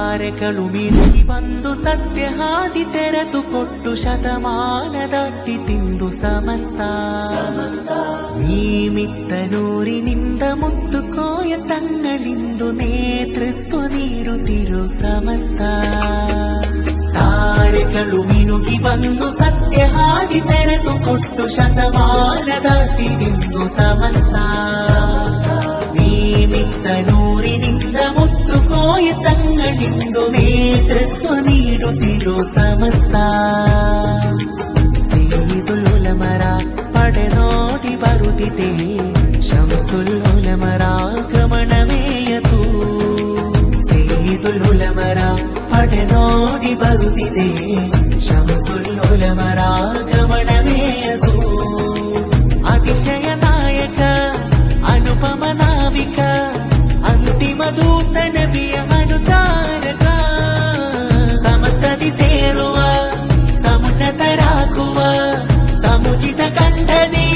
ತಾರೆಗಳು ಮಿನುಗಿ ಬಂದು ಸತ್ಯ ಹಾದಿ ತೆರೆದುಕೊಟ್ಟು ಶತಮಾನದಟ್ಟಿ ತಿಂದು ಸಮಸ್ತ ನೀಮಿತ್ತ ನೂರಿನಿಂದ ಮುತ್ತು ಕೋಯ ತಂಗಳಿಂದು ನೇತೃತ್ವ ನೀಡುತ್ತಿರು ಸಮಸ್ತ ತಾರೆಗಳು ಮಿನುಗಿ ಬಂದು ಸತ್ಯ ಹಾದಿ ತೆರೆದುಕೊಟ್ಟು ಶತಮಾನದಟ್ಟಿ ತಿಂದು ಸಮಸ್ತ ನೀಮಿತ್ತ ನೂರಿನಿಂದ ಮುತ್ತು ಕೋಯ ತಂಗಳಿಂದು ನೇತೃತ್ವ ನೀಡುತ್ತಿರೋ ಸಮಸ್ತ ಸೈದುಲುಲಮರ ಪಡೆದೋಡಿ ಬರುತ್ತಿದೆ ಶಂಸುಲುಲಮರ ಗಮನವೇಯತು ಸೈದುಲುಲಮರ ಪಡೆದೋಡಿ ಬರುತ್ತಿದೆ ಶಂಸುಲುಲಮರ ಗಮನವೇಯತು ಅತಿಶಯ ನಾಯಕ ಅನುಪಮ ನಾವಿಕ ಅಂತಿಮ ದೂತ ನಬಿಯ ಅನುತಾರಕ ಸಮಸ್ತದಿ ಸೇರುವ ಸಮುನ್ನತರಾಗುವ ಸಮುಚಿತ ಕಂಠದಿ